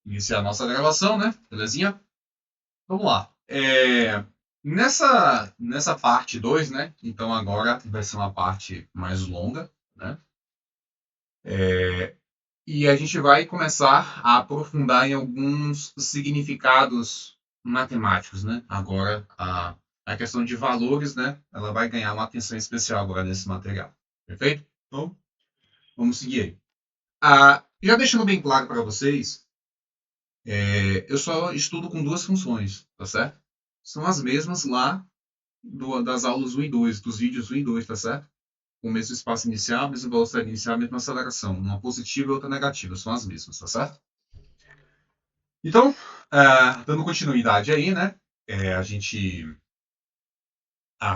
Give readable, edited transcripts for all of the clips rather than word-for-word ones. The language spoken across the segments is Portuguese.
iniciar a nossa gravação, né? Belezinha? Vamos lá. Nessa parte 2, né? Então agora vai ser uma parte mais longa, né? E a gente vai começar a aprofundar em alguns significados matemáticos, né? Agora a questão de valores, né? Ela vai ganhar uma atenção especial agora nesse material. Perfeito? Então, vamos seguir aí. Já deixando bem claro para vocês, eu só estudo com duas funções, tá certo? São as mesmas lá das aulas 1 e 2, dos vídeos 1 e 2, tá certo? O mesmo espaço inicial, mesma velocidade inicial, mesma aceleração. Uma positiva e outra negativa, são as mesmas, tá certo? Então, dando continuidade aí, né? A gente...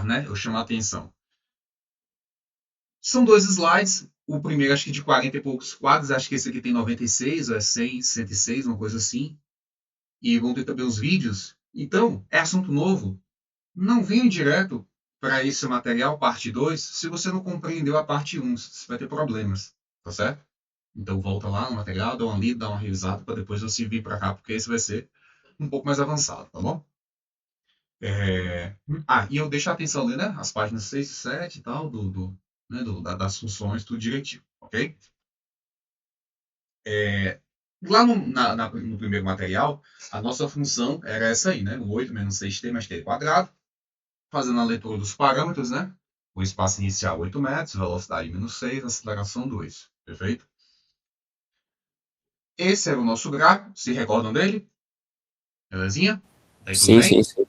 né? Eu chamo a atenção. São dois slides. O primeiro, acho que de 40 e poucos quadros. Acho que esse aqui tem 96, ou é 100, 106, uma coisa assim. E vão ter também os vídeos. Então, é assunto novo. Não venha direto para esse material, parte 2, se você não compreendeu a parte 1. Você vai ter problemas, tá certo? Então, volta lá no material, dá uma lida, dá uma revisada, para depois você vir para cá, porque esse vai ser um pouco mais avançado, tá bom? E eu deixo a atenção ali, né? As páginas 6 e 7 e tal, das funções, tudo direitinho, ok? Lá no primeiro material, a nossa função era essa aí, né? O 8 menos 6t mais t quadrado. Fazendo a leitura dos parâmetros, né? O espaço inicial 8 metros, velocidade menos 6, aceleração 2. Perfeito? Esse era o nosso gráfico. Se recordam dele? Belezinha? Tá aí tudo bem? Sim.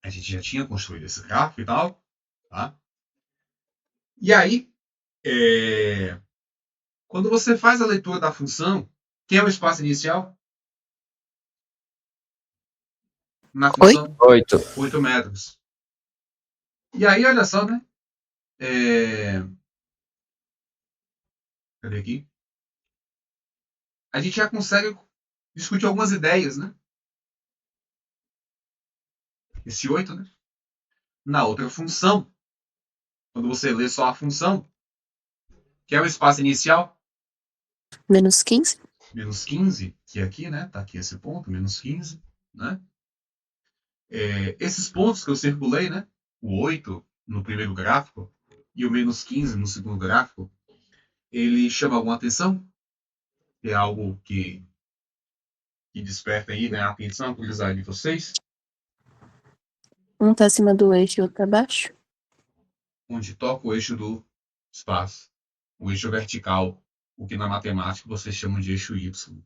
A gente já tinha construído esse gráfico e tal. Tá? E aí, quando você faz a leitura da função, que é o espaço inicial? Na função 8. 8 metros. E aí, olha só, né? Cadê aqui? A gente já consegue discutir algumas ideias, né? Esse 8, né? Na outra função, quando você lê só a função, que é o espaço inicial, Menos 15. menos 15, que é aqui, né? Tá aqui esse ponto, menos 15, né? Esses pontos que eu circulei, né? O 8 no primeiro gráfico e o menos 15 no segundo gráfico, ele chama alguma atenção? É algo que desperta aí, né, a atenção, a curiosidade de vocês? Um tá acima do eixo e outro abaixo. Onde toca o eixo do espaço, o eixo vertical, o que na matemática vocês chamam de eixo Y.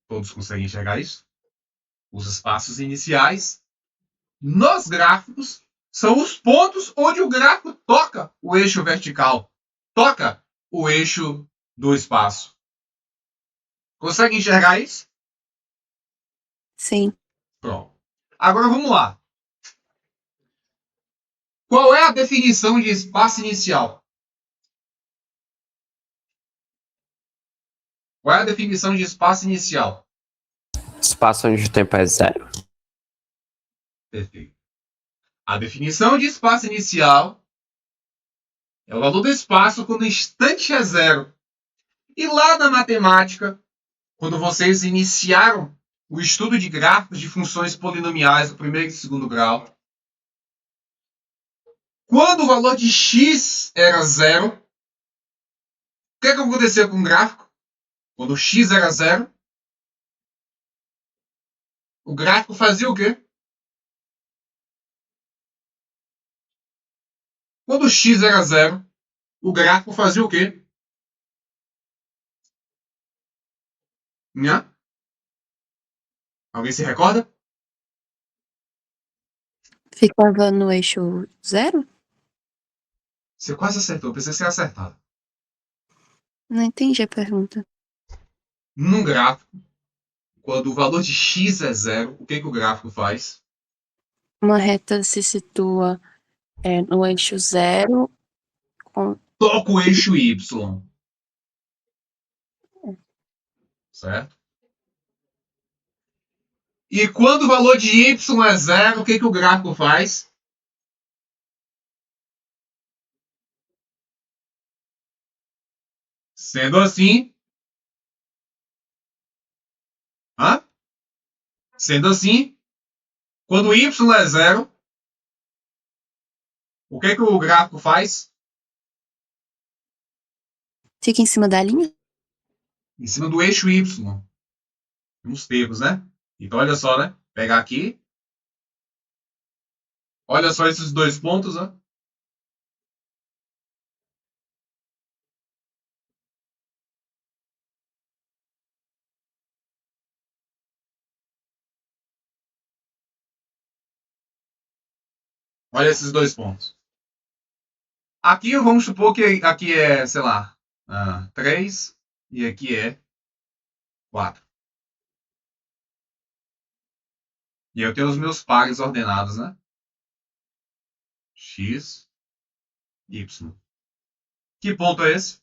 Todos conseguem enxergar isso? Os espaços iniciais nos gráficos são os pontos onde o gráfico toca o eixo vertical, toca o eixo do espaço. Consegue enxergar isso? Sim. Pronto. Agora vamos lá. Qual é a definição de espaço inicial? Qual é a definição de espaço inicial? Espaço onde o tempo é 0. Perfeito. A definição de espaço inicial é o valor do espaço quando o instante é 0. E lá na matemática, quando vocês iniciaram o estudo de gráficos de funções polinomiais do primeiro e segundo grau, quando o valor de x era 0, o que acontecia com o gráfico? Quando x era 0, o gráfico fazia o quê? Quando x era 0, o gráfico fazia o quê? Nha? Alguém se recorda? Ficava no eixo 0? Você quase acertou, pensei que você ia acertar. Não entendi a pergunta. Num gráfico, quando o valor de x é 0, o que o gráfico faz? Uma reta se situa no eixo 0 com... Toca o eixo y. Certo? E quando o valor de y é 0, o que o gráfico faz? Sendo assim, quando y é zero, o que o gráfico faz? Fica em cima da linha? Em cima do eixo y. Nos termos, né? Então, olha só, né? Pegar aqui. Olha só esses dois pontos, né? Olha esses dois pontos. Aqui vamos supor que aqui é, sei lá, 3 e aqui é 4. E eu tenho os meus pares ordenados, né? X, Y. Que ponto é esse?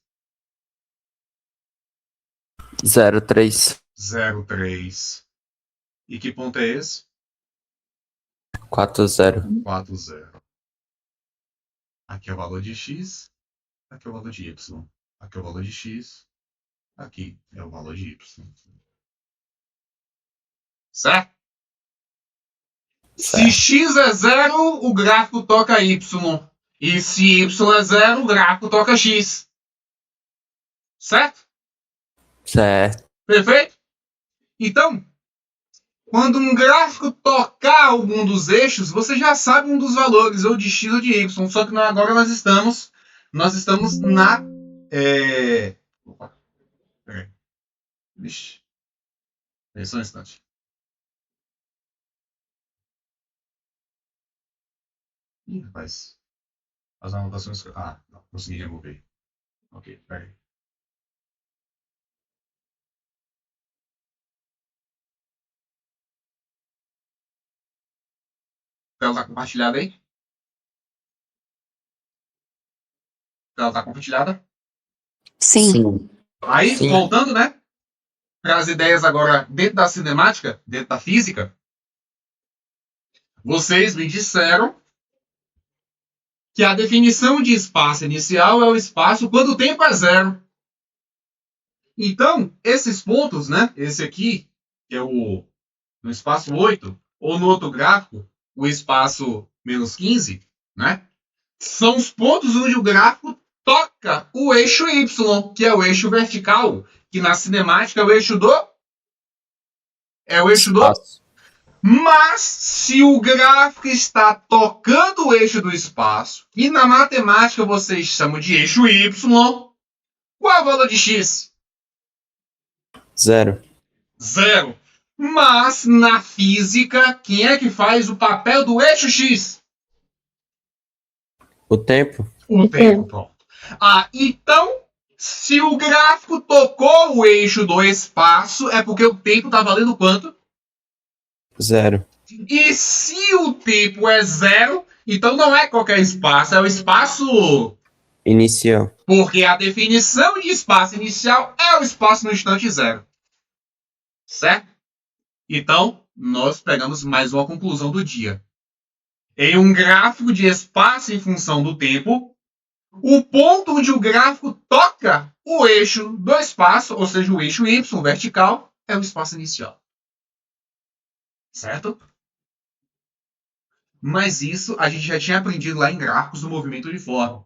0,3. 0,3. E que ponto é esse? 4,0. 4,0. Aqui é o valor de X, aqui é o valor de Y. Aqui é o valor de X, aqui é o valor de Y. Certo? Se X é 0, o gráfico toca Y. E se Y é 0, o gráfico toca X. Certo? Certo. Perfeito? Então, quando um gráfico tocar algum dos eixos, você já sabe um dos valores, ou de X ou de Y. Só que agora nós estamos na... Opa. Peraí. Vixe. Peraí só um instante. Ih, rapaz. As anotações... não. Consegui remover. Ok, peraí. Tela tá compartilhada aí? Tela tá compartilhada? Sim. Aí, Sim. voltando, né? Para as ideias agora dentro da cinemática, dentro da física, vocês me disseram que a definição de espaço inicial é o espaço quando o tempo é zero. Então, esses pontos, né? Esse aqui, que é no espaço 8, ou no outro gráfico, o espaço menos 15, né? São os pontos onde o gráfico toca o eixo Y, que é o eixo vertical, que na cinemática é o eixo do... Espaço. Mas, se o gráfico está tocando o eixo do espaço, e na matemática vocês chamam de eixo Y, qual é o valor de X? 0. 0. Mas, na física, quem é que faz o papel do eixo X? O tempo. O tempo, pronto. Então, se o gráfico tocou o eixo do espaço, é porque o tempo está valendo quanto? 0. E se o tempo é 0, então não é qualquer espaço, é o espaço... Inicial. Porque a definição de espaço inicial é o espaço no instante zero. Certo? Então, nós pegamos mais uma conclusão do dia. Em um gráfico de espaço em função do tempo, o ponto onde o gráfico toca o eixo do espaço, ou seja, o eixo Y vertical, é o espaço inicial. Certo? Mas isso a gente já tinha aprendido lá em gráficos do movimento uniforme.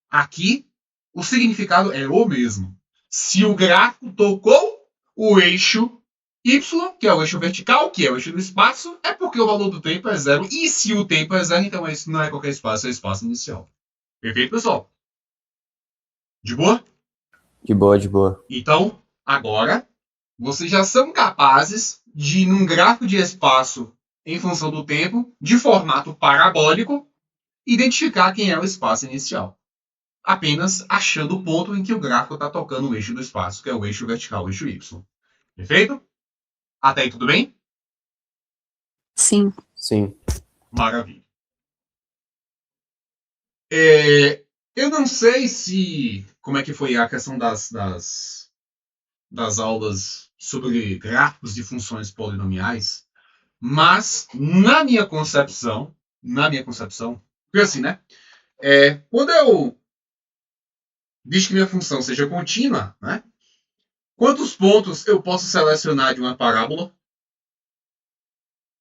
Aqui, o significado é o mesmo. Se o gráfico tocou o eixo Y, que é o eixo vertical, que é o eixo do espaço, é porque o valor do tempo é zero. E se o tempo é zero, então isso não é qualquer espaço, é o espaço inicial. Perfeito, pessoal? De boa? De boa, de boa. Então, agora, vocês já são capazes de, num gráfico de espaço em função do tempo, de formato parabólico, identificar quem é o espaço inicial. Apenas achando o ponto em que o gráfico está tocando o eixo do espaço, que é o eixo vertical, o eixo Y. Perfeito? Até aí tudo bem? Sim. Sim. Maravilha. Eu não sei se... Como é que foi a questão das aulas sobre gráficos de funções polinomiais, mas na minha concepção, porque assim, né? Quando eu Desde que minha função seja contínua, né? Quantos pontos eu posso selecionar de uma parábola?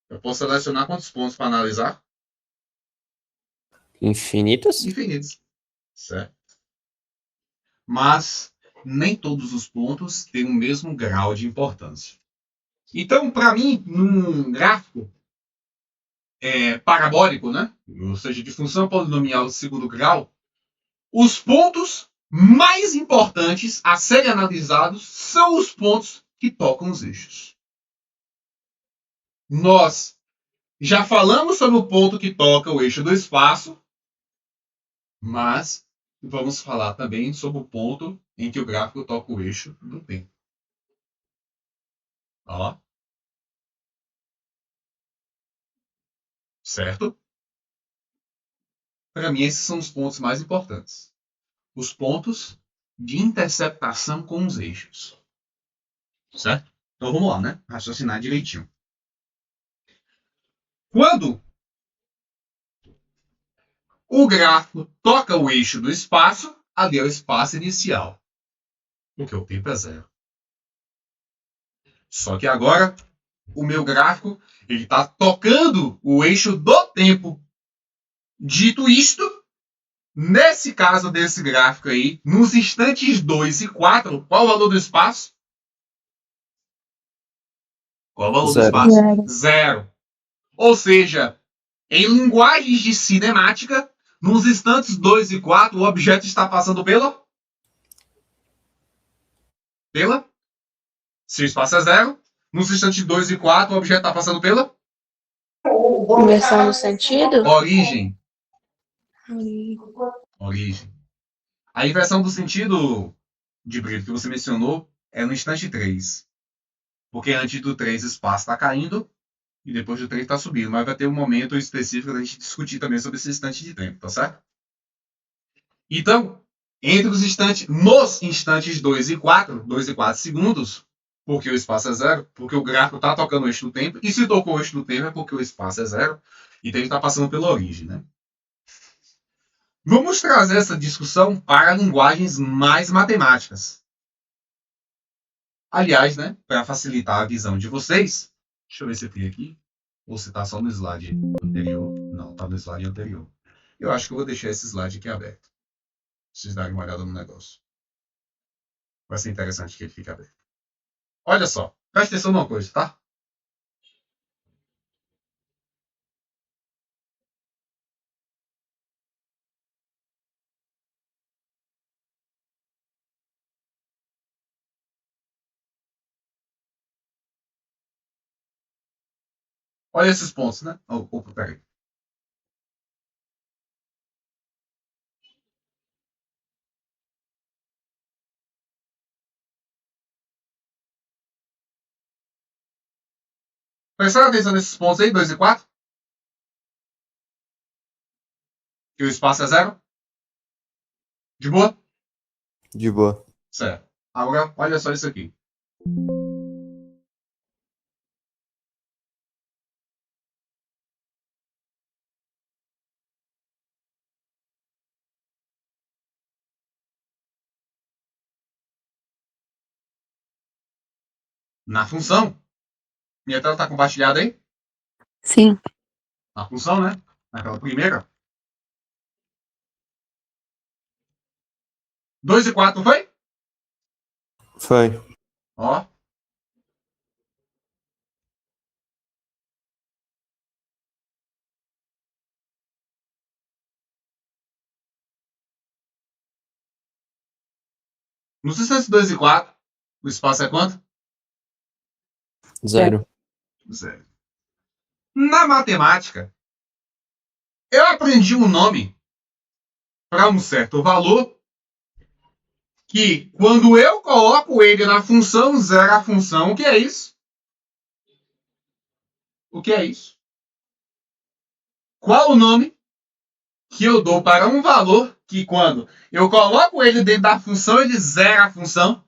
Eu posso selecionar quantos pontos para analisar? Infinitos? Infinitos, certo? Mas nem todos os pontos têm o mesmo grau de importância. Então, para mim, num gráfico parabólico, né? Ou seja, de função polinomial de segundo grau, os pontos mais importantes a serem analisados são os pontos que tocam os eixos. Nós já falamos sobre o ponto que toca o eixo do espaço, mas vamos falar também sobre o ponto em que o gráfico toca o eixo do tempo. Ó. Certo? Para mim, esses são os pontos mais importantes. Os pontos de interceptação com os eixos. Certo? Então vamos lá, né? Raciocinar direitinho. Quando o gráfico toca o eixo do espaço, ali é o espaço inicial. Porque o tempo é zero. Só que agora, o meu gráfico está tocando o eixo do tempo. Dito isto, nesse caso desse gráfico aí, nos instantes 2 e 4, qual o valor do espaço? Qual o valor do Zero. espaço? Zero. Ou seja, em linguagens de cinemática, nos instantes 2 e 4, o objeto está passando pela? Se o espaço é zero, nos instantes 2 e 4, o objeto está passando pela? Inversão do sentido? Origem. Origem. A inversão do sentido de Brito que você mencionou é no instante 3. Porque antes do 3 o espaço está caindo e depois do 3 está subindo. Mas vai ter um momento específico da gente discutir também sobre esse instante de tempo, tá certo? Então, entre os instantes, nos instantes 2 e 4 segundos, porque o espaço é zero, porque o gráfico está tocando o eixo do tempo, e se tocou o eixo do tempo é porque o espaço é zero, então ele está passando pela origem, né? Vamos trazer essa discussão para linguagens mais matemáticas. Aliás, né, para facilitar a visão de vocês, deixa eu ver se tem aqui, ou se está só no slide anterior. Não, está no slide anterior. Eu acho que eu vou deixar esse slide aqui aberto. Vocês darem uma olhada no negócio. Vai ser interessante que ele fique aberto. Olha só, presta atenção numa coisa, tá? Olha esses pontos, né? Opa, peraí. Prestaram atenção nesses pontos aí, 2 e 4? Que o espaço é zero? De boa? De boa. Certo. Agora, olha só isso aqui. Na função. Minha tela está compartilhada aí? Sim. Na função, né? Naquela primeira. 2 e 4 foi? Foi. Ó. Nos instantes 2 e 4, o espaço é quanto? Zero. Zero. Na matemática, eu aprendi um nome para um certo valor que, quando eu coloco ele na função, zera a função. O que é isso? O que é isso? Qual o nome que eu dou para um valor que, quando eu coloco ele dentro da função, ele zera a função?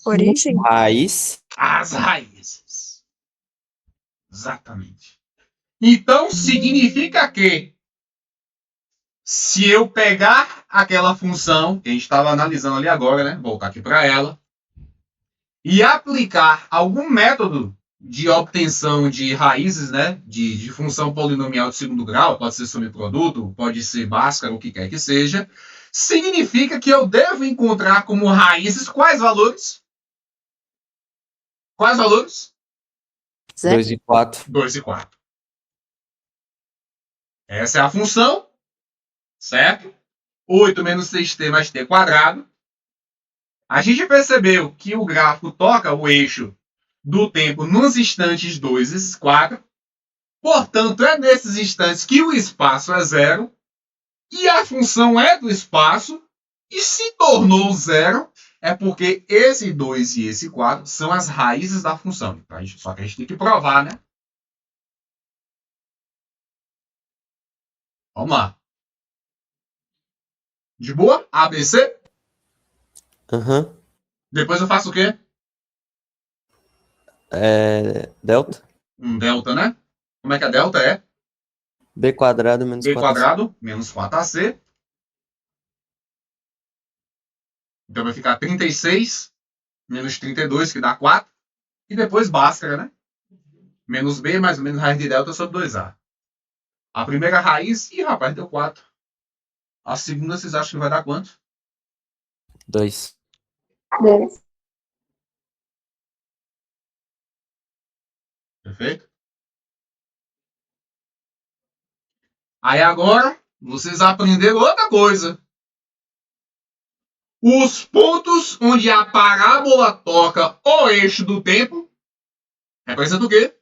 Origem? Raiz. As raízes. Exatamente. Então, significa que Se eu pegar aquela função que a gente estava analisando ali agora, né? Voltar aqui para ela, e aplicar algum método de obtenção de raízes, né? De função polinomial de segundo grau, pode ser subproduto, pode ser Bhaskara, o que quer que seja, significa que eu devo encontrar como raízes quais valores? Quais valores? 2 e 4. 2 e 4. Essa é a função, certo? 8 menos 6t mais t quadrado. A gente percebeu que o gráfico toca o eixo do tempo nos instantes 2 e 4. Portanto, é nesses instantes que o espaço é zero e a função é do espaço. E se tornou zero, é porque esse 2 e esse 4 são as raízes da função. Então, só que a gente tem que provar, né? Vamos lá. De boa? ABC? Aham. Depois eu faço o quê? Delta. Um delta, né? Como é que a delta é? B quadrado menos B 4. quadrado menos 4ac. Então vai ficar 36 menos 32, que dá 4. E depois Bhaskara, né? Menos B mais ou menos raiz de delta sobre 2a. A primeira raiz, ih, rapaz, deu 4. A segunda, vocês acham que vai dar quanto? 2. 10. Perfeito? Aí agora, vocês aprenderam outra coisa. Os pontos onde a parábola toca o eixo do tempo representa o quê?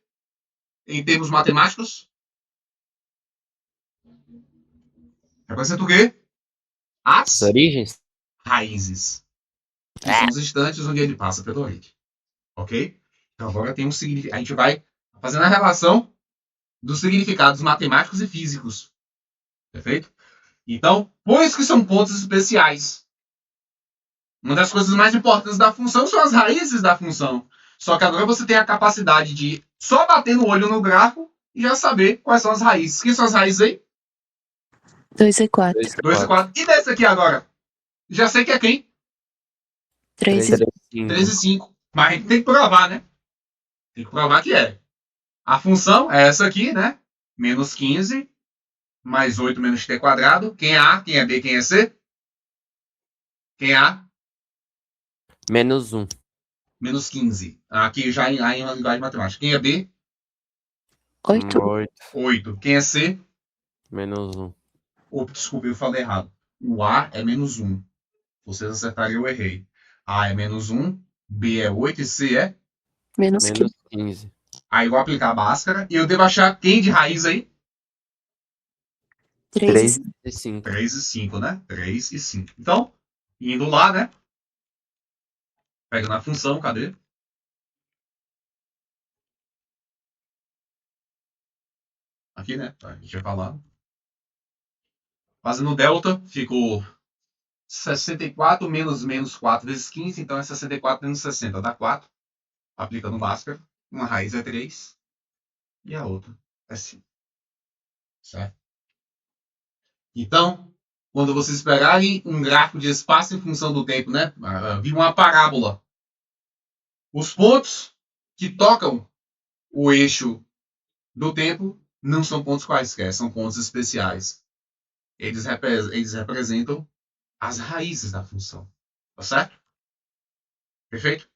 Em termos matemáticos? Representa o quê? As Origens? raízes. Que são os instantes onde ele passa pelo origem. Ok? Então agora tem um significado. A gente vai fazendo a relação dos significados matemáticos e físicos. Perfeito? Então, por isso que são pontos especiais. Uma das coisas mais importantes da função são as raízes da função. Só que agora você tem a capacidade de só bater no olho no gráfico e já saber quais são as raízes. Quem são as raízes aí? 2 e 4. 2 e 4. E desse aqui agora? Já sei que é quem? 3 3 e 5. 3 e 5. Mas a gente tem que provar, né? Tem que provar que é. A função é essa aqui, né? Menos 15 mais 8 menos t quadrado. Quem é A, quem é B, quem é C? Quem é A? Menos 1. Menos 15. Aqui já em uma linguagem matemática. Quem é B? 8. 8. 8. Quem é C? Menos 1. Desculpa, eu falei errado. O A é menos 1. Vocês acertaram e eu errei. A é menos 1, B é 8 e C é? Menos 15. Menos 15. Aí eu vou aplicar a Bhaskara e eu devo achar quem de raiz aí? 3 3 e 5. 3 e 5, né? 3 e 5. Então, indo lá, né? Pega na função, cadê? Aqui, né? A gente vai falar. Fazendo delta, ficou 64 menos 4 vezes 15, então é 64 menos 60, dá 4. Aplica no Bhaskara. Uma raiz é 3 e a outra é 5. Certo? Então, quando vocês pegarem um gráfico de espaço em função do tempo, né? Vir uma parábola. Os pontos que tocam o eixo do tempo não são pontos quaisquer, são pontos especiais. Eles representam as raízes da função. Tá certo? Perfeito?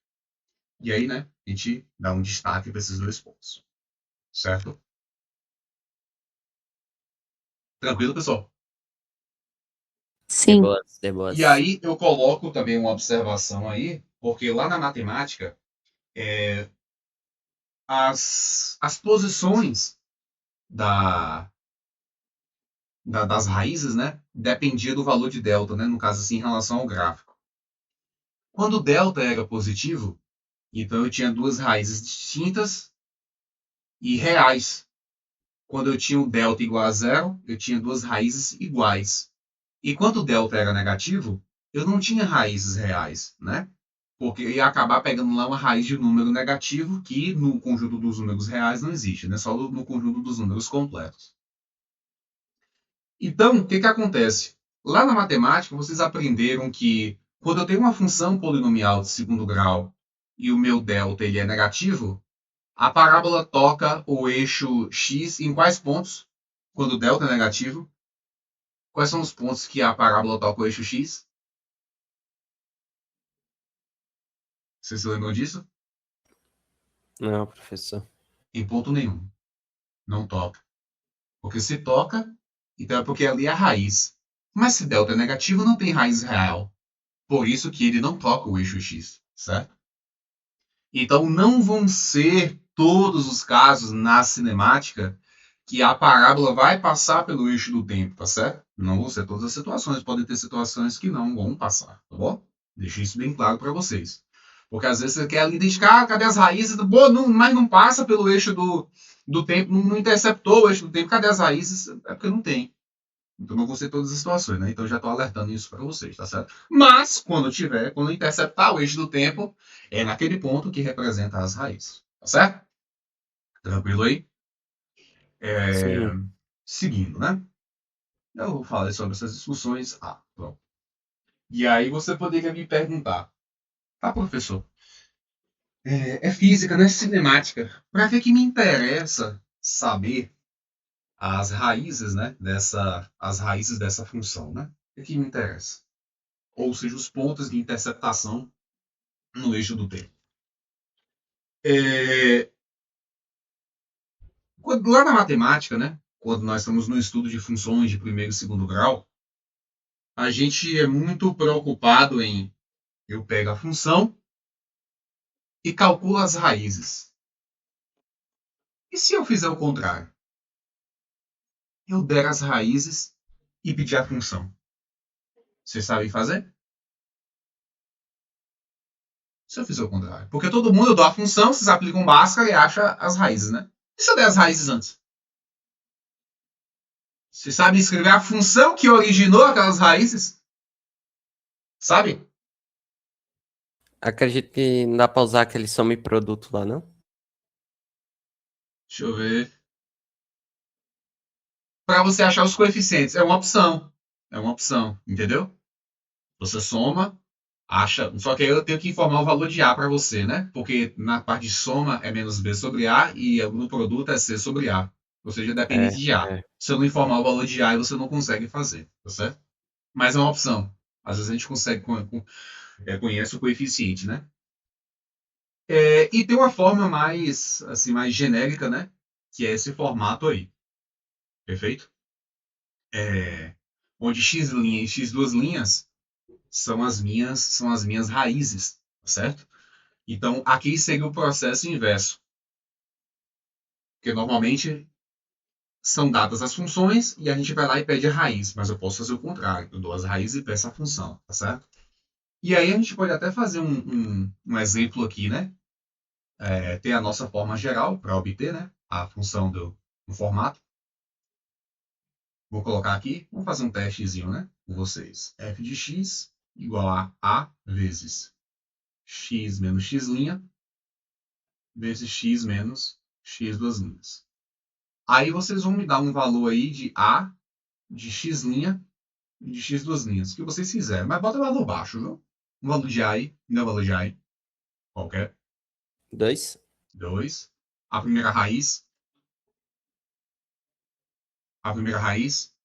E aí, né, a gente dá um destaque para esses dois pontos. Certo? Tranquilo, pessoal? Sim. De boas. E aí eu coloco também uma observação aí, porque lá na matemática, as posições das raízes, né, dependia do valor de delta, né, no caso assim, em relação ao gráfico. Quando delta era positivo, então eu tinha duas raízes distintas e reais. Quando eu tinha o delta igual a zero, eu tinha duas raízes iguais. E quando o delta era negativo, eu não tinha raízes reais, né? Porque eu ia acabar pegando lá uma raiz de número negativo que no conjunto dos números reais não existe, né? Só no conjunto dos números completos. Então, o que acontece? Lá na matemática, vocês aprenderam que quando eu tenho uma função polinomial de segundo grau e o meu delta ele é negativo, a parábola toca o eixo x em quais pontos? Quando o delta é negativo? Quais são os pontos que a parábola toca o eixo x? Vocês se lembram disso? Não, professor. Em ponto nenhum. Não toca. Porque se toca, então é porque ali é a raiz. Mas se delta é negativo, não tem raiz real. Por isso que ele não toca o eixo x, certo? Então não vão ser todos os casos na cinemática que a parábola vai passar pelo eixo do tempo, tá certo? Não vão ser todas as situações, podem ter situações que não vão passar, tá bom? Deixo isso bem claro para vocês. Porque às vezes você quer ali identificar, cadê as raízes? Pô, não, mas não passa pelo eixo do tempo, não interceptou o eixo do tempo, cadê as raízes? É porque não tem. Então não vão ser todas as situações, né? Então já estou alertando isso para vocês, tá certo? Mas, quando interceptar o eixo do tempo, é naquele ponto que representa as raízes, tá certo? Tranquilo aí? Sim. Seguindo, né? Eu falei sobre essas discussões. Ah, pronto. E aí você poderia me perguntar, tá, professor? É física, né? Cinemática. Para que me interessa saber as raízes, né? As raízes dessa função, né? O que me interessa? Ou seja, os pontos de interceptação no eixo do tempo. Lá na matemática, né? Quando nós estamos no estudo de funções de primeiro e segundo grau, a gente é muito preocupado em eu pego a função e calculo as raízes. E se eu fizer o contrário? Eu der as raízes e pedir a função. Vocês sabem fazer? Se eu fizer o contrário. Porque todo mundo dá a função, vocês aplicam Bhaskara e acha as raízes, né? E se eu der as raízes antes? Vocês sabem escrever a função que originou aquelas raízes? Sabe? Acredito que não dá pra usar aquele some-produto lá, não? Deixa eu ver. Para você achar os coeficientes. É uma opção. É uma opção, entendeu? Você soma, acha. Só que aí eu tenho que informar o valor de A para você, né? Porque na parte de soma é menos B sobre A e no produto é C sobre A. Ou seja, depende de A. É. Se eu não informar o valor de A, você não consegue fazer, tá certo? Mas é uma opção. Às vezes a gente consegue conhece o coeficiente, né? E tem uma forma mais assim mais genérica, né? Que é esse formato aí. Perfeito? Onde x' e x duas linhas são as minhas raízes, certo? Então, aqui seria o processo inverso. Porque normalmente são dadas as funções e a gente vai lá e pede a raiz, mas eu posso fazer o contrário. Eu dou as raízes e peço a função, tá certo? E aí a gente pode até fazer um exemplo aqui, né? Ter a nossa forma geral para obter, né? A função do formato. Vou colocar aqui, vamos fazer um testezinho, né? Com vocês. f de x igual a vezes x menos x' vezes x menos x duas linhas. Aí vocês vão me dar um valor aí de A, de x' e de x duas linhas, o que vocês quiserem. Mas bota o valor baixo, viu? Um valor de A aí, me dá um valor de A aí. Qualquer. 2. 2. A primeira raiz. A primeira raiz.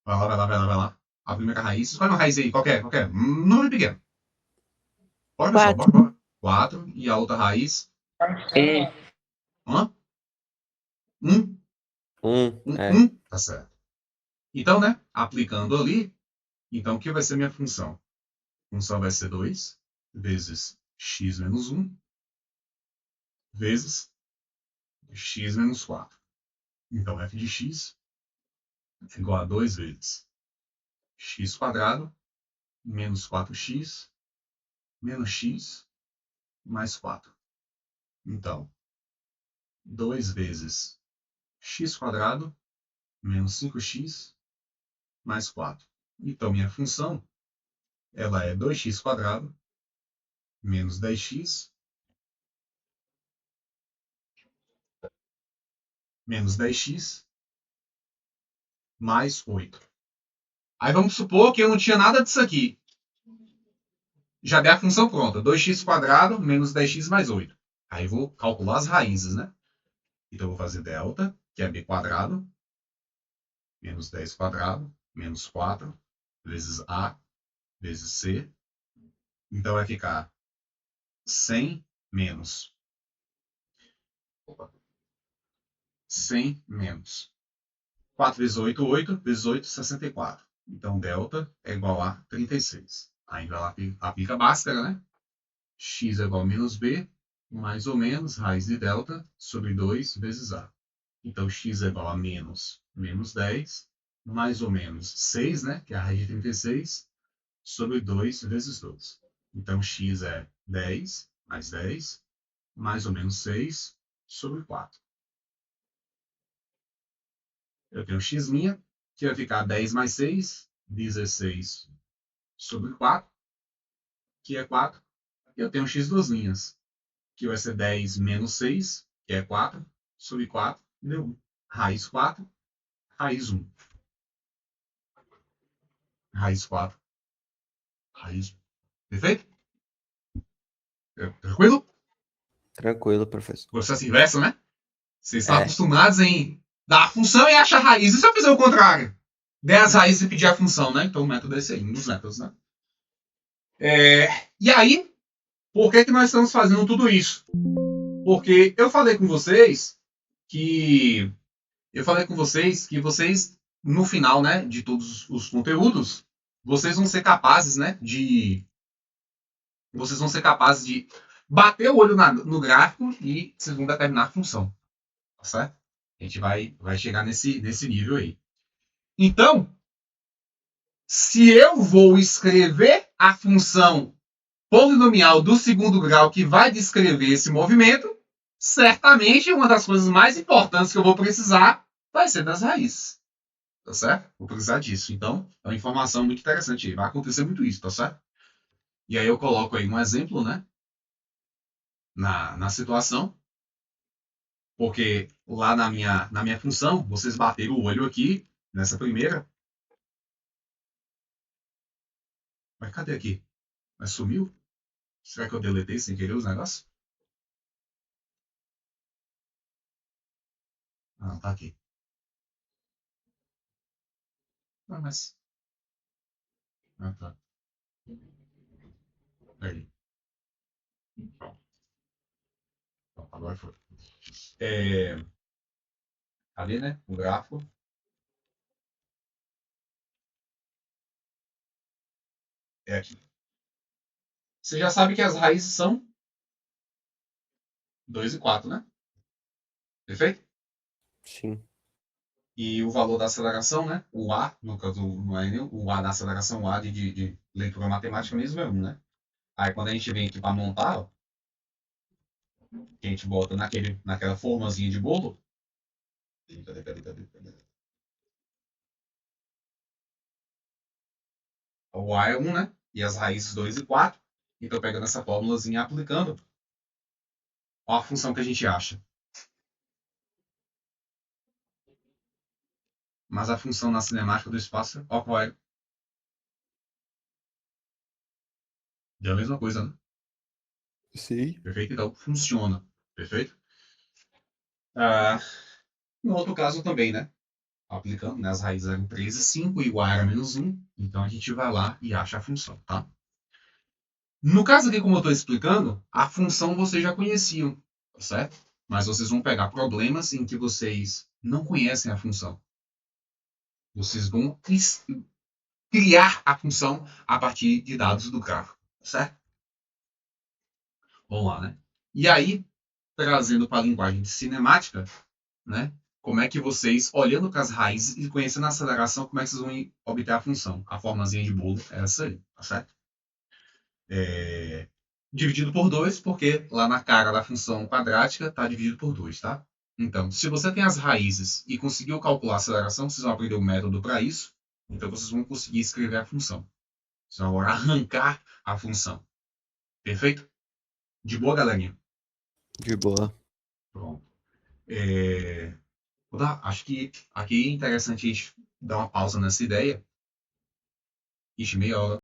Vai lá, vai lá, vai lá, vai lá. A primeira raiz. Escolhe uma raiz aí, qualquer. Número pequeno. Bora, pessoal, bora, 4. bora. 4. E a outra raiz. Hã? 1. 1. 1, É. 1. Tá certo. Então, né? Aplicando ali. Então, o que vai ser minha função? A função vai ser 2 vezes x menos 1 vezes x menos 4. Então, f de x é igual a 2 vezes x quadrado menos 4x menos x mais 4. Então, 2 vezes x quadrado menos 5x mais 4. Então, minha função ela é 2x quadrado menos 10x menos 10x mais 8. Aí vamos supor que eu não tinha nada disso aqui. Já dei a função pronta. 2x² menos 10x mais 8. Aí eu vou calcular as raízes, né? Então eu vou fazer delta, que é b² menos 10² menos 4 vezes a vezes c. Então vai ficar 100 menos 100 menos 4 vezes 8, 8 vezes 8, 64. Então delta é igual a 36. Aí ela aplica a Bhaskara, né? X é igual a menos b, mais ou menos, raiz de delta, sobre 2 vezes a. Então x é igual a menos 10, mais ou menos 6, né? Que é a raiz de 36, sobre 2 vezes 2. Então x é 10, mais ou menos 6, sobre 4. Eu tenho x', que vai ficar 10 mais 6, 16 sobre 4, que é 4. E eu tenho x duas linhas, que vai ser 10 menos 6, que é 4, sobre 4, deu 1. Raiz 4, raiz 1. Raiz 4, raiz 1. Perfeito? Tranquilo? Tranquilo, professor. Processo inverso, né? Vocês estão É. acostumados em dar a função e achar a raiz. E se eu fizer o contrário? Der as raízes e pedir a função, né? Então o método é esse aí, um dos métodos, né? E aí, por que nós estamos fazendo tudo isso? Porque eu falei com vocês que vocês, no final, né, de todos os conteúdos, vocês vão ser capazes, né, vocês vão ser capazes de bater o olho no gráfico e vocês vão determinar a função. Tá certo? A gente vai chegar nesse nível aí. Então, se eu vou escrever a função polinomial do segundo grau que vai descrever esse movimento, certamente uma das coisas mais importantes que eu vou precisar vai ser das raízes. Tá certo? Vou precisar disso. Então, é uma informação muito interessante aí. Vai acontecer muito isso, tá certo? E aí eu coloco aí um exemplo, né? Na situação. Porque lá na minha função, vocês bateram o olho aqui, nessa primeira. Mas cadê aqui? Mas sumiu? Será que eu deletei sem querer os negócios? Ah, tá aqui. Ah, mas... Ah, tá. Peraí. Pronto. Agora foi. Ali, né? O gráfico. É aqui. Você já sabe que as raízes são 2 e 4, né? Perfeito? Sim. E o valor da aceleração, né? O A, no caso, não é o A da aceleração, o A de leitura matemática mesmo é 1, né? Aí quando a gente vem aqui para montar, ó, que a gente bota naquela formazinha de bolo. Cadê? O A é 1, né? E as raízes 2 e 4. Então, pegando essa fórmulazinha e aplicando, ó a função que a gente acha. Mas a função na cinemática do espaço, ó qual é. Deu a mesma coisa, né? Sim. Perfeito? Então, funciona. Perfeito? No outro caso também, né? Aplicando, né? As raízes eram 3 e 5 e o A era menos 1. Então, a gente vai lá e acha a função, tá? No caso aqui, como eu estou explicando, a função vocês já conheciam, tá certo? Mas vocês vão pegar problemas em que vocês não conhecem a função. Vocês vão criar a função a partir de dados do gráfico, certo? Vamos lá, né? E aí, trazendo para a linguagem de cinemática, né? Como é que vocês, olhando para as raízes e conhecendo a aceleração, como é que vocês vão obter a função? A formazinha de bolo é essa aí, tá certo? Dividido por 2, porque lá na cara da função quadrática está dividido por 2, tá? Então, se você tem as raízes e conseguiu calcular a aceleração, vocês vão aprender o método para isso. Então, vocês vão conseguir escrever a função. Vocês vão agora arrancar a função. Perfeito? De boa, galerinha? De boa. Pronto. Acho que aqui é interessante a gente dar uma pausa nessa ideia. Ixi, meia hora.